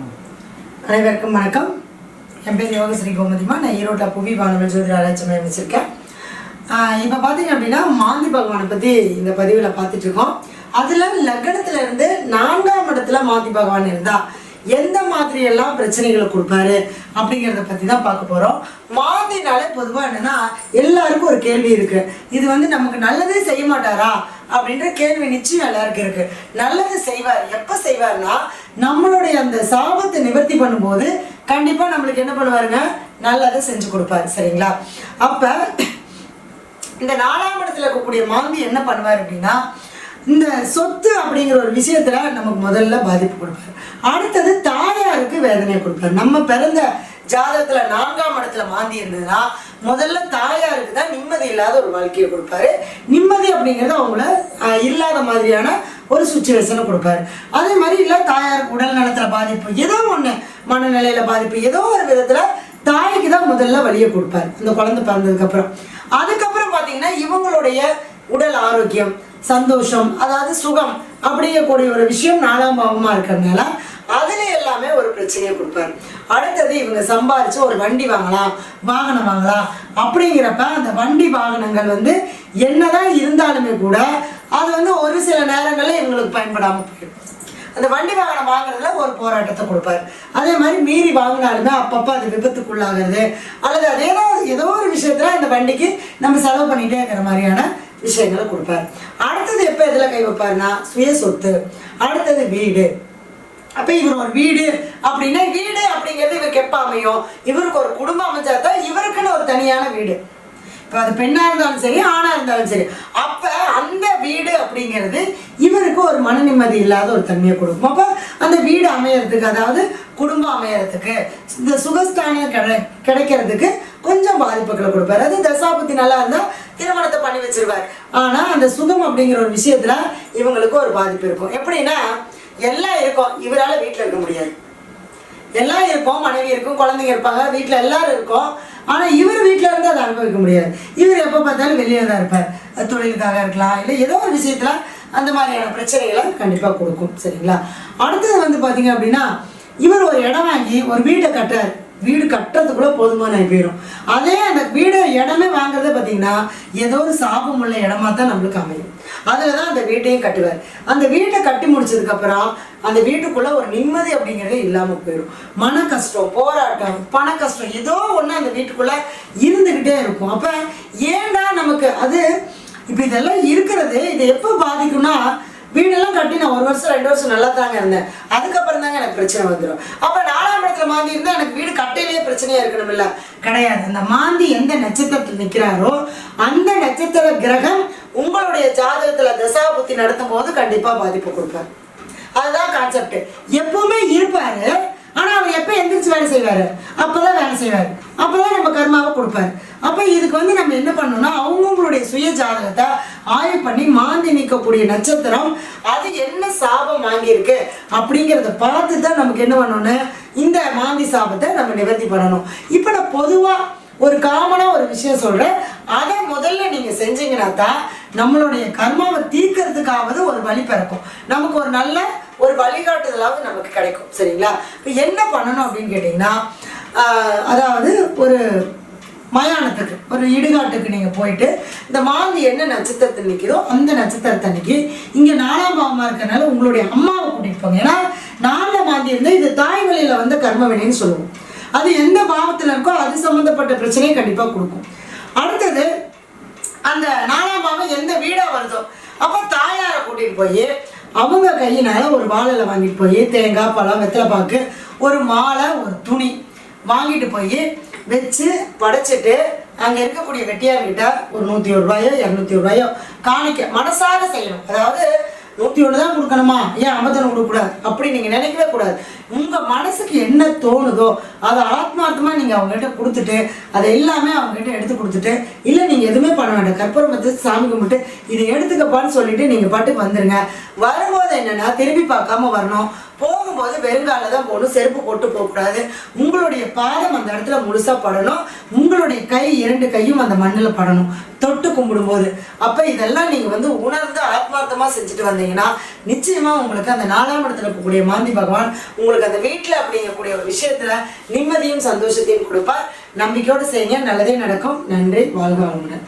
அனைவருக்கும் வணக்கம். என் பேர் யோகஸ்ரீ கோமதிமா. நான் ஈரோட்டில் புவி வானவல் ஜோதிட ஆராய்ச்சி மையம் வச்சுருக்கேன். இப்போ பார்த்தீங்க அப்படின்னா மாந்தி பகவானை பற்றி இந்த பதிவில் பார்த்துட்ருக்கோம். அதில் லக்னத்தில் இருந்து 4ஆம் இடத்துல மாந்தி பகவான் இருந்தால் எந்த மாதிரியெல்லாம் பிரச்சனைகளை கொடுப்பாரு அப்படிங்கிறத பற்றி தான் பார்க்க போகிறோம். மாந்தினாலே பொதுவாக என்னென்னா எல்லாருக்கும் ஒரு கேள்வி இருக்குது. இது நமக்கு நல்லதே செய்ய மாட்டாரா அப்படின்ற கேள்வி நிச்சயம் எல்லாருக்கும் இருக்குது. நல்லது செய்வார். எப்போ செய்வார்னா நம்மளுடைய அந்த சாபத்தை நிவர்த்தி பண்ணும்போது கண்டிப்பாக நம்மளுக்கு என்ன பண்ணுவாருங்க, நல்லதை செஞ்சு கொடுப்பாரு. சரிங்களா? அப்போ இந்த 4ஆம் இடத்துல இருக்கக்கூடிய மாந்தி என்ன பண்ணுவார் அப்படின்னா, இந்த சொத்து அப்படிங்கிற ஒரு விஷயத்துல நமக்கு முதல்ல பாதிப்பு கொடுப்பாரு. அடுத்தது தாயாருக்கு வேதனையை கொடுப்பாரு. நம்ம பிறந்த ஜாதகத்துல 4ஆம் இடத்துல மாந்தி இருந்ததுன்னா முதல்ல தாயாருக்கு தான் நிம்மதி இல்லாத ஒரு வாழ்க்கையை கொடுப்பாரு. நிம்மதி அப்படிங்கிறது அவங்கள இல்லாத மாதிரியான ஒரு சுச்சுவேஷனை கொடுப்பாரு. அதே மாதிரி இல்லை தாயாருக்கு உடல் நலத்துல பாதிப்பு, ஏதோ ஒண்ணு மனநிலையில பாதிப்பு, ஏதோ ஒரு விதத்துல தாய்க்கு தான் முதல்ல வலியை கொடுப்பாரு அந்த குழந்தை பிறந்ததுக்கு அப்புறம். அதுக்கப்புறம் பாத்தீங்கன்னா இவங்களுடைய உடல் ஆரோக்கியம், சந்தோஷம், அதாவது சுகம் அப்படிங்கக்கூடிய ஒரு விஷயம் 4ஆம் பாவமா இருக்கிறதுனால அதுல எல்லாமே ஒரு பிரச்சனையை கொடுப்பாரு. அடுத்தது இவங்க சம்பாரிச்சு ஒரு வண்டி வாங்கலாம், வாகனம் வாங்கலாம். அப்படிங்கிறப்ப அந்த வண்டி வாகனங்கள் என்னதான் இருந்தாலுமே கூட அது ஒரு சில நேரங்கள்ல இவங்களுக்கு பயன்படாம போயிடும். அந்த வண்டி வாகனம் வாங்குறதுல ஒரு போராட்டத்தை கொடுப்பாரு. அதே மாதிரி மீறி வாங்கினாலுமே அப்பப்போ அது விபத்துக்குள்ளாகிறது, அல்லது ஏதோ ஒரு விஷயத்துல அந்த வண்டிக்கு நம்ம செலவு பண்ணிட்டே இருக்கிற மாதிரியான விஷயங்களை கொடுப்பாரு. அடுத்தது எப்போ எதில் கை வைப்பாருன்னா சுய சொத்து, அடுத்தது வீடு. அப்போ இவர் ஒரு வீடு அப்படின்னா, வீடு அப்படிங்கிறது இவருக்கு எப்போ அமையும், இவருக்கு ஒரு குடும்பம் அமைஞ்சாதான் இவருக்குன்னு ஒரு தனியான வீடு. இப்போ அது பெண்ணாக இருந்தாலும் சரி, ஆணாக இருந்தாலும் சரி, அப்போ அந்த வீடு அப்படிங்கிறது இவருக்கு ஒரு மன நிம்மதி இல்லாத ஒரு தன்மையை கொடுக்கும். அப்போ அந்த வீடு அமையறதுக்கு, அதாவது குடும்பம் அமையறதுக்கு, இந்த சுகஸ்தானம் கிடைக்கிறதுக்கு கொஞ்சம் பாதிப்புகளை கொடுப்பாரு. அது தசாபுத்தி நல்லா இருந்தால் திருமணத்தை பண்ணி வச்சிருவார். ஆனால் அந்த சுகம் அப்படிங்கிற ஒரு விஷயத்துல இவங்களுக்கு ஒரு பாதிப்பு இருக்கும். எப்படின்னா எல்லாம் இருக்கும், இவரால் வீட்டில் இருக்க முடியாது. எல்லாம் இருக்கும், மனைவி இருக்கும், குழந்தைங்க இருப்பாங்க, வீட்டில் எல்லாரும் இருக்கும். ஆனால் இவர் வீட்டில் இருந்து அதை அனுபவிக்க முடியாது. இவர் எப்போ பார்த்தாலும் வெளியே தான் இருப்பார். தொழிலுக்காக இருக்கலாம், இல்லை ஏதோ ஒரு விஷயத்துல அந்த மாதிரியான பிரச்சனைகளை கண்டிப்பாக கொடுக்கும். சரிங்களா? அடுத்தது பார்த்தீங்க அப்படின்னா இவர் ஒரு இடம் வாங்கி ஒரு வீட்டை கட்டுறாரு. வீடு கட்டுறதுக்குள்ள போதுமான போயிடும். அதே அந்த வீடு இடமே வாங்குறத பார்த்தீங்கன்னா ஏதோ ஒரு சாபம் உள்ள இடமா தான் நம்மளுக்கு அமையும். அதில் தான் அந்த வீட்டையும் கட்டுவார். அந்த வீட்டை கட்டி முடிச்சதுக்கு அப்புறம் அந்த வீட்டுக்குள்ள ஒரு நிம்மதி அப்படிங்கிறதே இல்லாமல் போயிடும். மன கஷ்டம், போராட்டம், பண கஷ்டம், ஏதோ ஒன்று அந்த வீட்டுக்குள்ள இருந்துக்கிட்டே இருக்கும். அப்போ ஏண்டா நமக்கு அது இப்போ இதெல்லாம் இருக்கிறது, இதை எப்போ பாதிக்கும்னா, வீடெல்லாம் கட்டி நான் 1 வருஷம் 2 வருஷம் நல்லா தாங்க இருந்தேன், அதுக்கப்புறம் தாங்க எனக்கு பிரச்சனை வந்துடும். அப்போ 4ஆம் இடத்துல மாந்தி இருந்தால் எனக்கு வீடு கட்டையிலேயே பிரச்சனையா இருக்கணும் இல்லை, கிடையாது. அந்த மாந்தி எந்த நட்சத்திரத்தில் நிற்கிறாரோ அந்த நட்சத்திர கிரகம் உங்களுடைய ஜாதகத்துல தசாபுத்தி நடத்தும் போது கண்டிப்பா பாதிப்பு கொடுப்பாரு. அதுதான் கான்செப்ட். எப்பவுமே இருப்பாரு, ஆனா அவர் எப்ப எந்திரிச்சு வேலை செய்வாரு, அப்பதான் வேலை செய்வாரு, அப்பதான் நம்ம கர்மாவை கொடுப்பாரு. அப்ப இதுக்கு நம்ம என்ன பண்ணணும்னா அவங்களுடைய சுய ஜாதகத்தை ஆய்வு பண்ணி மாந்தி நிற்கக்கூடிய நட்சத்திரம் அது என்ன சாபம் வாங்கியிருக்கு அப்படிங்கிறத பார்த்து தான் நமக்கு என்ன பண்ணணும்னு இந்த மாந்தி சாபத்தை நம்ம நிவர்த்தி பண்ணணும். இப்ப நான் பொதுவா ஒரு காமனா ஒரு விஷயம் சொல்றேன், அதை முதல்ல நீங்க செஞ்சீங்கன்னா தான் நம்மளுடைய கர்மாவை தீர்க்கறதுக்காவது ஒரு வழி பிறக்கும், நமக்கு ஒரு நல்ல ஒரு வழிகாட்டுதலாவது நமக்கு கிடைக்கும். சரிங்களா? இப்போ என்ன பண்ணணும் அப்படின்னு கேட்டீங்கன்னா, அதாவது ஒரு மயானத்துக்கு, ஒரு இடுகாட்டுக்கு நீங்க போயிட்டு இந்த மாந்தி என்ன நட்சத்திரத்தில் நிற்கிறோ அந்த நட்சத்திரத்தன்னைக்கு இங்க 4ஆம் பாவமா இருக்கனால உங்களுடைய அம்மாவை கூட்டிட்டு போங்க. ஏன்னா 4ல மாந்தி இருந்தால் இது தாய் வழியில வந்த கர்ம வினைன்னு சொல்லுவோம். அது எந்த பாவத்தில் இருக்கோ அது சம்மந்தப்பட்ட பிரச்சனையை கண்டிப்பாக கொடுக்கும். அடுத்தது அந்த 4ஆம் பாவம் எந்த வீடா வருதோ அப்போ தாயாரை கூட்டிகிட்டு போய் அவங்க கையினால ஒரு வாழையில வாங்கிட்டு போய் தேங்காய், பழம், வெத்தலை பாக்கு, ஒரு மாலை, ஒரு துணி வாங்கிட்டு போய் வச்சு படைச்சிட்டு அங்கே இருக்கக்கூடிய வெட்டியார்கிட்ட ஒரு 101 ரூபாயோ 201 ரூபாயோ காணிக்க மனசார செய்யணும். அதாவது 101 தான் கொடுக்கணுமா, ஏன் 51 கொடுக்கக்கூடாது அப்படி நீங்கள் நினைக்கவே கூடாது. உங்கள் மனசுக்கு என்ன தோணுதோ அதை ஆத்மார்த்தமாக நீங்கள் அவங்ககிட்ட கொடுத்துட்டு அதை எல்லாமே அவங்ககிட்ட எடுத்து கொடுத்துட்டு, இல்லை நீங்கள் எதுவுமே பண்ண வேண்டாம், கற்பூரம் வச்சு சாமி கும்பிட்டு இதை எடுத்துக்கப்பான்னு சொல்லிட்டு நீங்கள் பாட்டுக்கு வந்துடுங்க. வரும்போது என்னென்னா திரும்பி பார்க்காம வரணும். போகும்போது வெறுங்கால தான் போகணும், செருப்பு போட்டு போகக்கூடாது. உங்களுடைய பாதம் அந்த இடத்துல முழுசா படணும், உங்களுடைய கை 2 கையும் அந்த மண்ணில் படணும் தொட்டு கும்பிடும்போது. அப்போ இதெல்லாம் நீங்கள் வந்து உணர்ந்து ஆத்மார்த்தமாக செஞ்சுட்டு வந்தீங்கன்னா நிச்சயமாக உங்களுக்கு அந்த 4ஆம் இடத்துல இருக்கக்கூடிய மாந்தி பகவான் உங்களுக்கு அந்த வீட்டில் அப்படிங்கக்கூடிய ஒரு விஷயத்தில் நிம்மதியும் சந்தோஷத்தையும் கொடுப்பார். நம்பிக்கையோடு செய்யுங்க, நல்லதே நடக்கும். நன்றி, வாழ்க வளமுடன்.